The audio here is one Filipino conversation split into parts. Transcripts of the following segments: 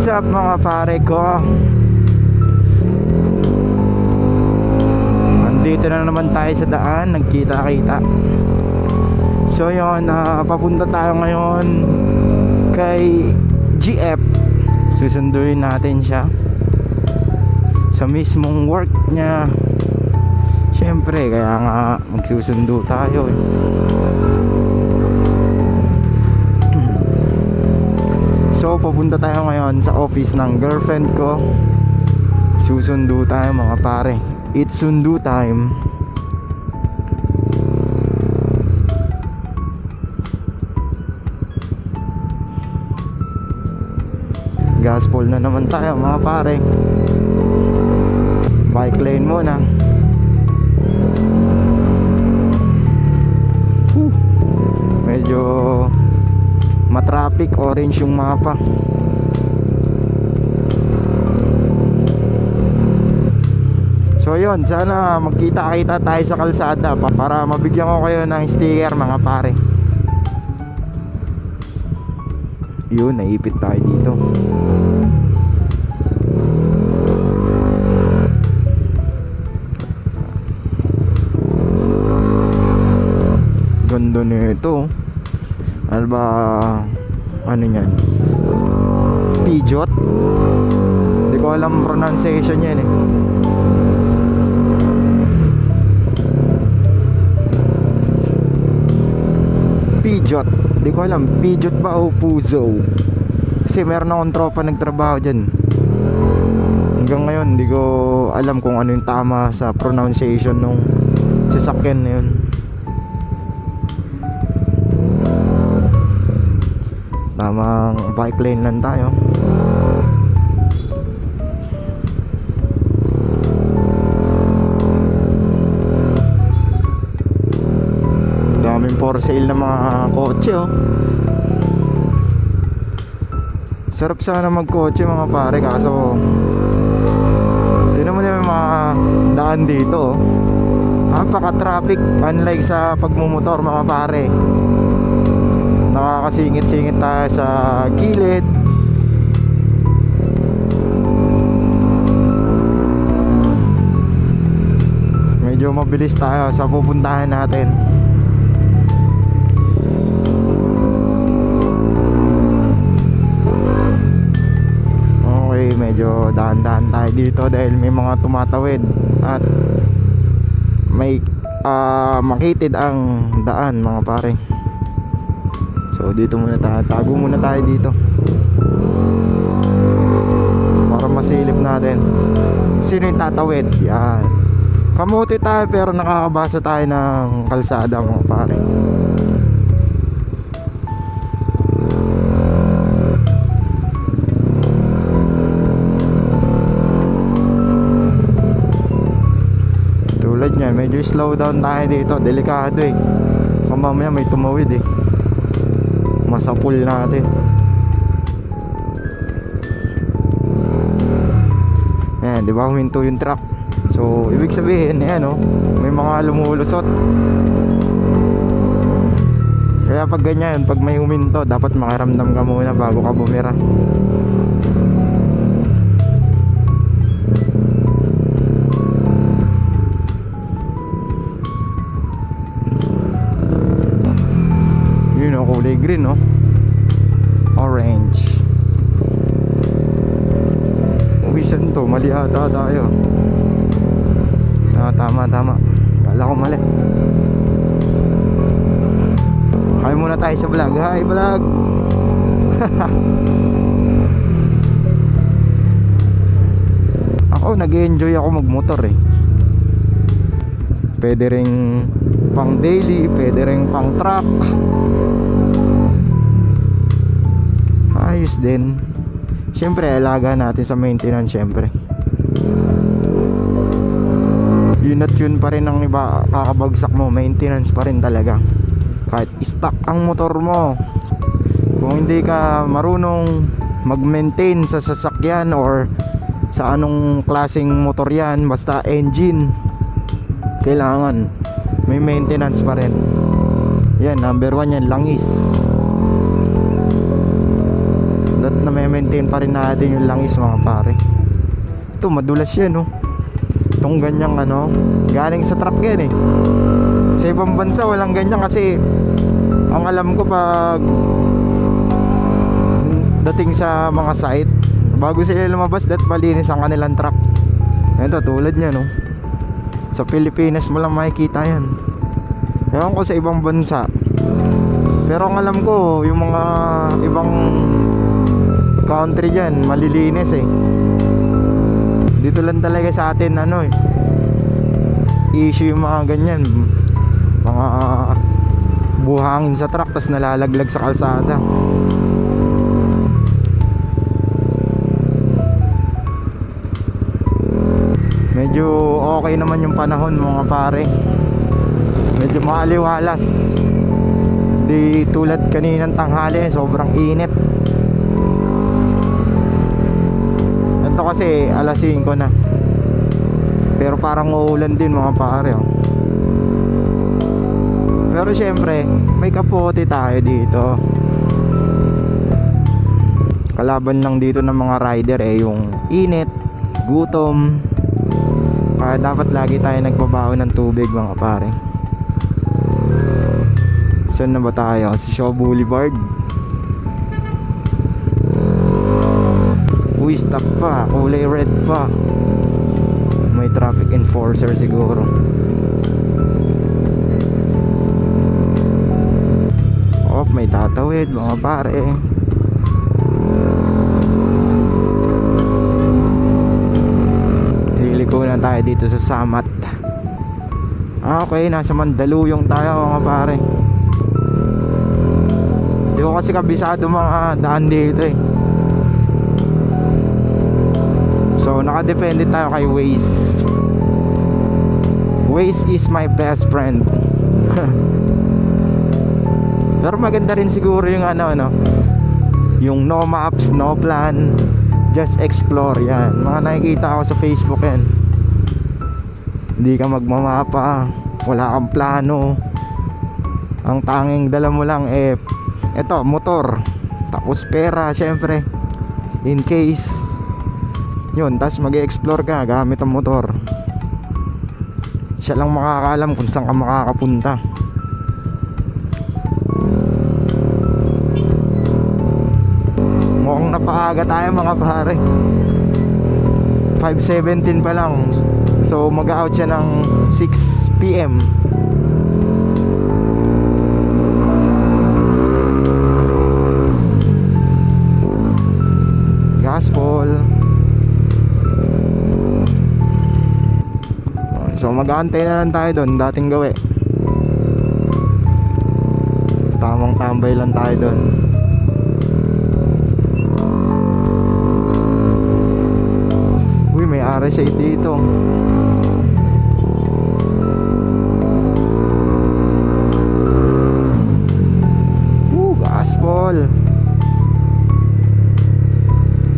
up mga pare ko? Andito na naman tayo sa daan, nagkita-kita. So yun, papunta tayo ngayon kay GF. Susunduin natin siya sa mismong work niya. Siyempre, kaya nga magsusundo tayo eh. So papunta tayo ngayon sa office ng girlfriend ko. Susundo tayo mga pare. It's sundo time. Gaspol na naman tayo mga pare. Bike lane muna. Medyo matraffic, orange yung mapa. So yun, sana magkita-kita tayo sa kalsada para mabigyan ko kayo ng sticker mga pare. Yun, naipit tayo dito. Ganda nito. Ano ba? Ano yan? Pijot? Hindi ko alam pronunciation yan eh. Pijot. Hindi ko alam, Pijot ba o Puzo? Kasi meron akong tropa nagtrabaho dyan. Hanggang ngayon, hindi ko alam kung ano yung tama sa pronunciation nung sasakyan na yun. Tamang bike lane lang tayo. Daming for sale na mga kotse oh. Sarap sana magkotse mga pare, kaso tingnan mo na yung mga daan dito oh. Napaka-traffic, unlike sa pagmumotor mga pare. Nakakasingit-singit tayo sa gilid. Medyo mabilis tayo sa pupuntahan natin. Okay, medyo dahan-dahan tayo dito dahil may mga tumatawid at may makitid ang daan mga pare. So dito muna tayo, tago muna tayo dito para masilip natin sino yung tatawid. Yan, kamuti tayo pero nakakabasa tayo ng kalsada mga pare. Tulad niya, medyo slow down tayo dito, delikado eh. Kung mamaya may tumawid eh, masapul natin. Ayan, di ba huminto yung truck? So, ibig sabihin, ayan oh, may mga lumulusot. Kaya pag ganyan, pag may huminto, dapat makiramdam ka muna bago ka bumira. Yun oh, kulay green oh, orange. Uwisan to, mali ata tayo. Tama. Kala ko mali. Kaya muna tayo sa vlog. Hi vlog. Ako nag-enjoy ako magmotor eh. Pwede ring pang daily, pwede ring pang truck. Ayos din. Siyempre alaga natin sa maintenance siyempre. Yun at yun pa rin ang iba, kakabagsak mo, maintenance pa rin talaga. Kahit stock ang motor mo, kung hindi ka marunong mag-maintain sa sasakyan or sa anong klaseng motor yan, basta engine, kailangan may maintenance pa rin. Yan, number 1 yan, langis. Dat na may i-maintain pa rin natin yung langis mga pare. Ito madulas yan no. Itong ganyang ano, galing sa truck yan eh. Sa ibang bansa walang ganyan kasi ang alam ko pag dating sa mga site, bago sila lumabas dat malinis ang kanilang truck. Ito tulad nya no. Sa Pilipinas mo lang makikita yan. Ewan ko sa ibang bansa. Pero ang alam ko yung mga ibang country dyan malilinis eh. Dito lang talaga sa atin ano eh, issue yung mga ganyan, mga buhangin sa truck tas nalalaglag sa kalsada. Medyo okay naman yung panahon mga pare. Medyo maaliwalas. Di tulad kaninang tanghali, sobrang init. Ito kasi alas 5 na. Pero parang uulan din mga pare oh. Pero syempre may kapote tayo dito. Kalaban lang dito ng mga rider eh yung init, gutom. Kaya dapat lagi tayo nagbabaon ng tubig mga pare. Saan na ba tayo? Si Shaw Boulevard. Uy, stop pa. Kulay red pa. May traffic enforcer siguro. Oh, may tatawid mga pare. Liliko na tayo dito sa Samat. Okay, nasa Mandaluyong tayo mga pare. Di ko kasi kabisado mga daan dito eh. So nakadepende tayo kay Waze. Waze is my best friend. Pero maganda rin siguro yung ano yung no maps, no plan, just explore yan. Mga nakikita ko sa Facebook yan. Hindi ka magmamapa, wala kang plano. Ang tanging dala mo lang eh eto, motor. Tapos pera, syempre. In case. Yun, tas mag-explore ka gamit ang motor. Siya lang makakaalam kung saan ka makakapunta. Mukhang napaaga tayo mga pare. 5:17 pa lang. So mag-out siya ng 6 PM. Gaspol. So mag-aantay na lang tayo doon, dating gawi. Tamang tambay lang tayo doon. Uy, may RSA dito. Gaspol.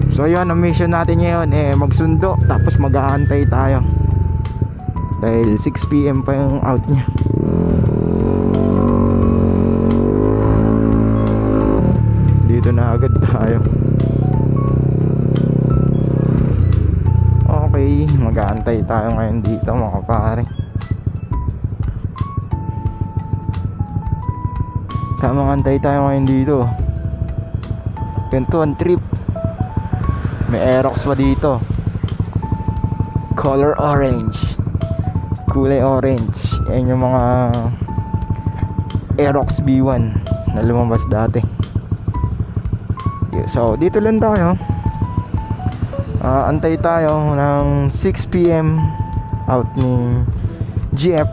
So yun, ang mission natin ngayon eh magsundo tapos mag-aantay tayo. Dahil 6 PM pa yung out niya. Dito na agad tayo. Okay, mag-aantay tayo ngayon dito mga pare. Mag-aantay tayo ngayon dito. Ganito ang trip. May Aerox pa dito. Color orange. Kulay orange. Yan yung mga Aerox B1 na lumabas dati. So dito lang tayo. Antay tayo ng 6 PM out ni GF.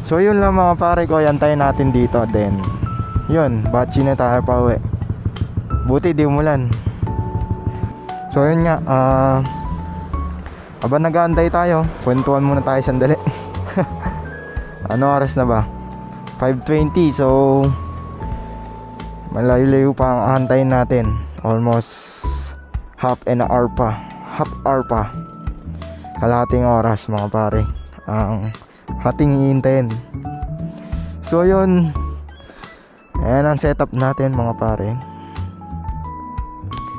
So yun lang mga pare ko, antayin natin dito. Then yun, batchi na tayo pa uwi. Buti di umulan. So yun nga, aba nag-aantay tayo. Kwentuhan muna tayo sandali. Ano oras na ba? 5:20. So malayo-layo pa ang aantayin natin. Almost half an hour pa. Half hour pa. Kalahating oras mga pare ang ating hihintayin. So yun, ayan ang setup natin mga pare.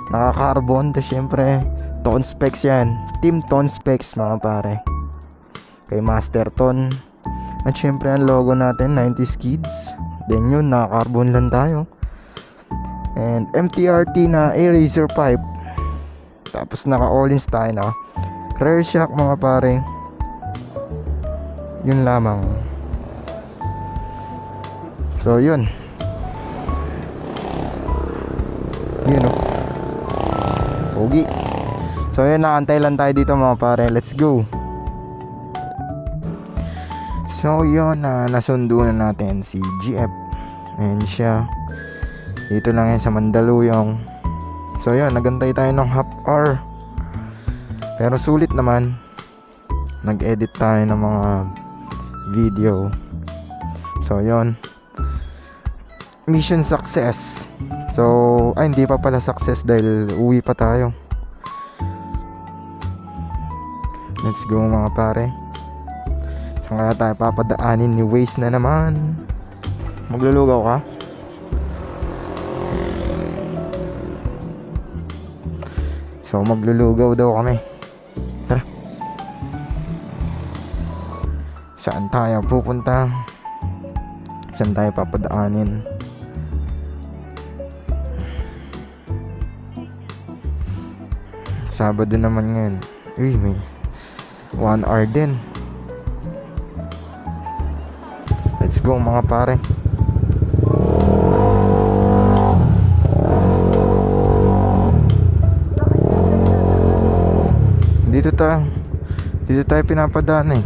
Naka-carbon. Tapos syempre Tone Specs yan. Team Tone Specs mga pare. Kay Master Ton. At syempre ang logo natin 90s Kids. Then yun, naka-carbon lang tayo. And MTRT na A-Razor pipe. Tapos naka all-ins tayo na rear shock mga pare. Yun lamang. So yun. Yun o. Pogi. So yun, nakantay lang tayo dito mga pare. Let's go. So yun, nasundo na natin si GF. And siya dito lang yan sa Mandaluyong. So yun, nagantay tayo ng half hour. Pero sulit naman. Nag-edit tayo ng mga video. So yun, mission success. So hindi pa pala success dahil uwi pa tayo. Let's go mga pare. Saan kaya tayo papadaanin ni Waze na naman? Maglulugaw ka? So maglulugaw daw kami. Tara. Saan tayo pupunta? Saan tayo papadaanin? Sabado naman ngayon. Uy, may 1 hour din. Let's go mga pare. Dito tayo pinapadaan eh.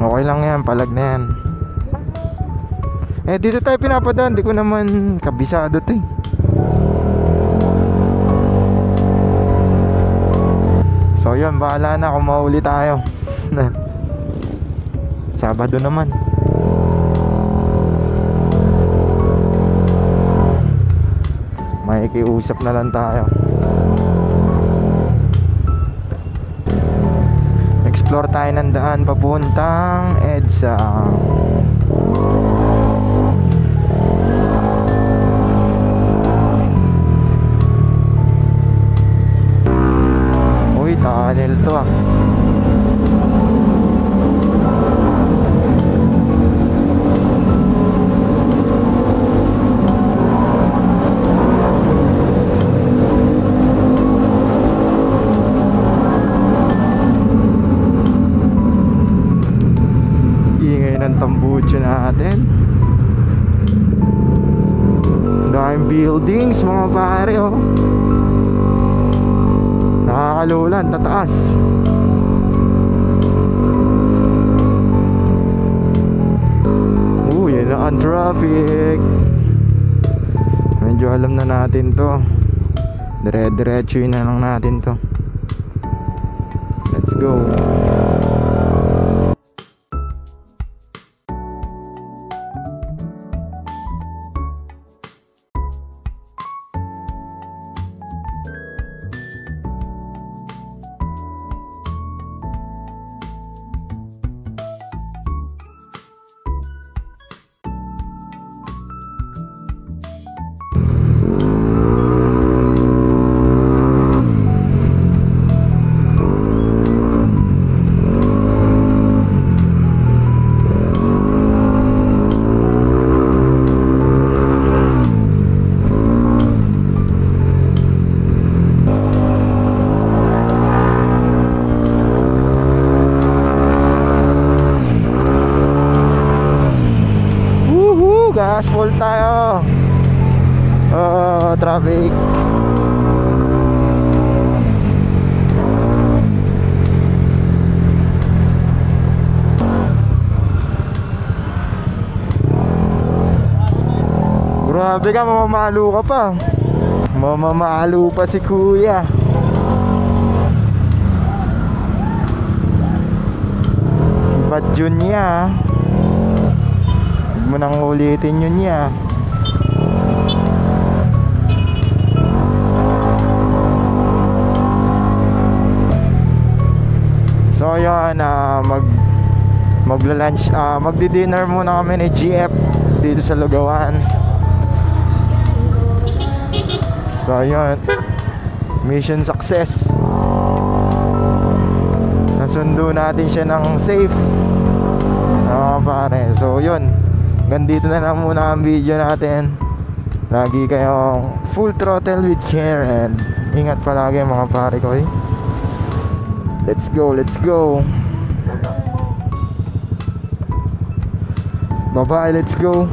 Okay lang yan, palag na yan. Dito tayo pinapadaan. Di ko naman kabisado to eh. So yun, bahala na kung mauli tayo. Sabado naman. Makikiusap na lang tayo. Explore tayo ng daan papuntang EDSA. Uy, tunnel to ah. Tambucho natin. Daming buildings mga pare oh. Nakakalulan, tataas. Yan na ang traffic. Medyo alam na natin to. Dire-diretso na lang natin to. Let's go. Asphalt tayo. Traffic. Grabe ka, mamamalo ka pa. Mamamalo pa si kuya. Ba't yun niya? Mo nang ulitin yun niya. So yun, magla-lunch, magdi-dinner muna kami ni GF dito sa Lugawan. So yun, mission success. Nasundo natin siya ng safe. Pare, so yun, ganito na lang muna ang video natin. Lagi kayong full throttle with care and ingat palagi mga pare ko eh. Let's go, let's go. Bye bye, let's go.